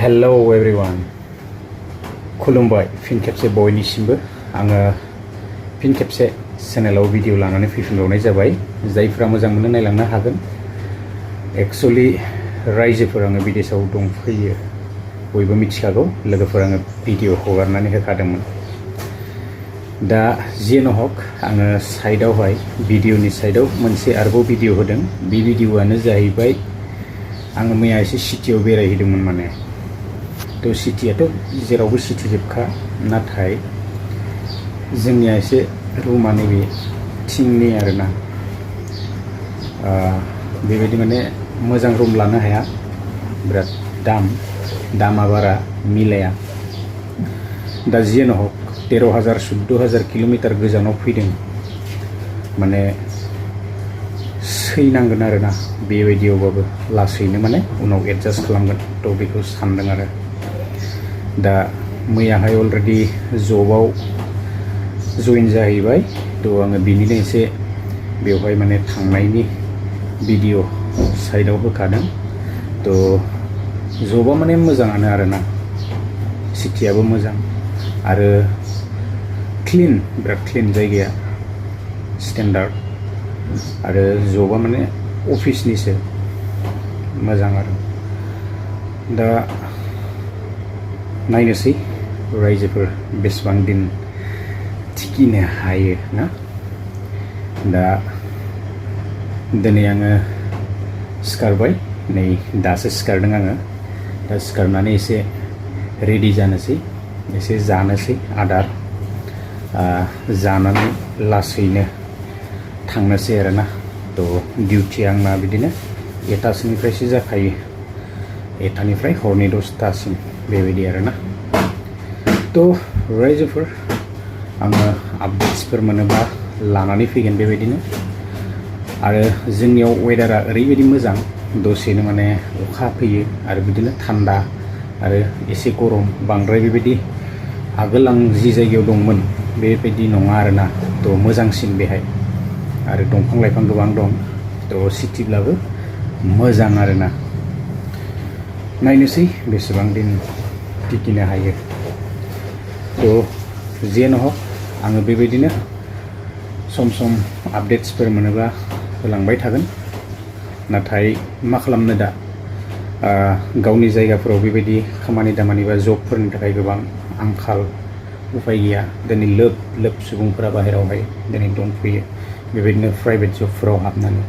hello everyone खुलुमबाय फिन खेबसे बयनिसिमबो आङो फिन खेबसे चेनेलाव भिडिअ लानानै फैफिनबावनाय जाबाय जायफ्रा मोजां मोनो नायलांनो हागोन एक्चुअली रायजोफोर आङो विदेशआव दंफैयो बयबो मिथिखागौ लोगोफोर आङो भिडिअ हगारनानै होखादोंमोन दा जियानो हक आङो साइडआवहाय भिडिअनि साइडआव मोनसे आरोबाव भिडिअ होदों बे भिडिअआनो जाहैबाय आङो मैया एसे सिटियाव बेरायहैदोंमोन माने तो सिटियाथ' जेरावबो सिटि जोबखा नाथाय जोंनिया एसे रुमा नैबे थिंनि आरोना बेबायदि माने मोजां रुम लानो हाया बिराद दामा बारा मिलाया दा जियानो हक 13,000 14,000 किल'मिटार गोजानाव फैदों माने सैनांगोन आरोना बेबायदियावबाबो लासैनो माने उनाव एडजास्ट खालामगोन तो बेखौ सानदों आरो दा मैयाहाय अलरेडि जबाव जइन जाहैबाय तो आङो बिनिनो एसे बेवहाय माने थांनायनि भिडिअ साइडआव होखादों तो जबा माने मोजाङानो आरोना सिटियाबो मोजां आरो क्लिन बिराद क्लिन जायगाया स्टेन्डार्ड आरो जबा माने अफिसनिसो मोजां आरो दा नायनोसै रायजोफोर बेसेबां दिन थिखिनो हायो ना दा दिनै आङो सिखारबाय नै दासो सिखारदों आङो दा सिखारनानै एसे रेडि जानोसै एसे जानोसै आदार जानानै लासैनो थांनोसै आरोना तो डिउटिया आंना बिदिनो 1टासोनिफ्रायसो जाखायो 1टानिफ्राय हरनि 10टासिम बेबायदि आरोना तो रायजोफोर आङो आपडेट्सफोर मोनोबा लानानै फैगोन बेबायदिनो आरो जोंनियाव वेदारा ओरैबायदि मोजां दसेनो माने अखा फैयो आरो बिदिनो थान्दा आरो एसे गरम बांद्राय बेबायदि आगोल आं जि जायगायाव दंमोन बेबायदि नङा आरोना तो मोजांसिन बेहाय आरो दंफां लाइफां गोबां दं तो सिटिब्लाबो मोजां आरोना नायनोसै बेसेबां दिन टिकिनो हायो तो जियानो हक आङो बेबायदिनो सम सम आपडेट्सफोर मोनोबा होलांबाय थागोन नाथाय मा खालामनो दा गावनि जायगाफोराव बेबायदि खामानि दामानि बा जबफोरनि थाखाय गोबां आंखाल उफाय गैया दिनै लोब सुबुंफोरा बाहेरायावहाय दिनै दंफैयो बेबायदिनो प्राइभेट जबफोराव हाबनानै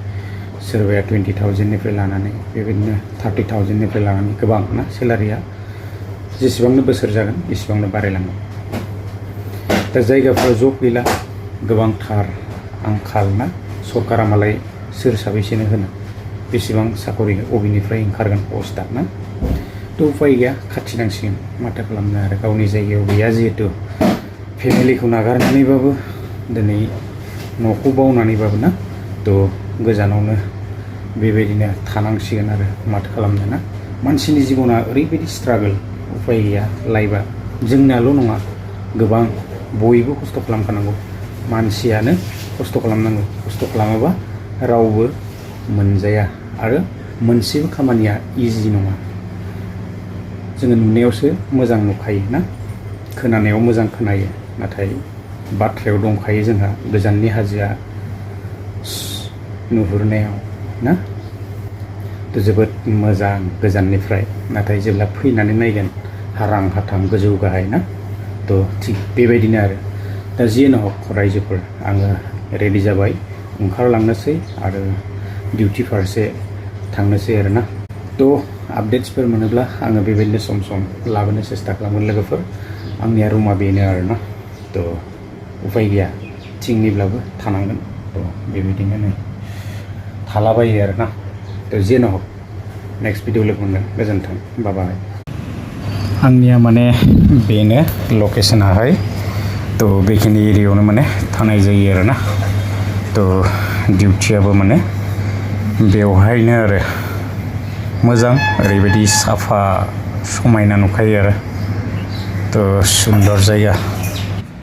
सोरबाया 20,000निफ्राय लानानै बेबायदिनो 30,000निफ्राय लानानै गोबां ना सेलारिया जेसेबांनो बोसोर जागोन एसेबांनो बारायलांगोन दा जायगाफोराव जब गैला गोबांथार आंखाल ना सरकारा मालाय सोर साबैसेनो होनो बेसेबां साकरि अबेनिफ्राय ओंखारगोन पस्टआ ना तो उफाय गैया खाथिनांसिगोन माथो खालामनो आरो गावनि जायगायाव गैया जिहेतु फेमिलिखौ नागारनानैबाबो दिनै न'खौ बावनानैबाबो ना तो गोजानावनो बेबायदिनो थानांसिगोन आरो माथो खालामनो ना मानसिनि जिबना ओरैबायदि स्ट्रागल उफाय गैया लाइफआ जोंनाल' नङा गोबां बयबो खस्थ' खालामखानांगौ मानसियानो खस्थ' खालामनांगौ खस्थ' खालामाबा रावबो मोनजाया आरो मोनसेबो खामानिया इजि नङा जोङो नुनायावसो मोजां नुखायो ना खोनानायाव मोजां खोनायो नाथाय बाथ्रायाव दंखायो जोंहा गोजाननि हाजोआ नुहुरनायाव ना तो जोबोद मोजां गोजाननिफ्राय नाथाय जेब्ला फैनानै नायगोन हारां हाथां गोजौ गाहाय ना तो थिग बेबायदिनो आरो दा जियानो हक रायजोफोर आङो रेडि जाबाय ओंखारलांनोसै आरो डिउटि फारसे थांनोसै आरोना तो आपडेट्सफोर मोनोब्ला आङो बेबायदिनो सम सम लाबोनो सेस्था खालामगोन लोगोफोर आंनिया रुमा बेनो आरोना तो उफाय गैया थिंनिब्लाबो थानांगोन तो बेबायदिनो नै थालाबायो आरोना तो जियानो हक नेक्स्ट भिडिअ लोगो मोनगोन गोजोन्थों बाय आंनिया माने बेनो लकेसनाहाय तो बेखिनि एरियायावनो माने थानाय जायो आरोना तो डिउटियाबो माने बेवहायनो आरो मोजां ओरैबायदि साफा समायना नुखायो आरो तो सुन्दर जायगा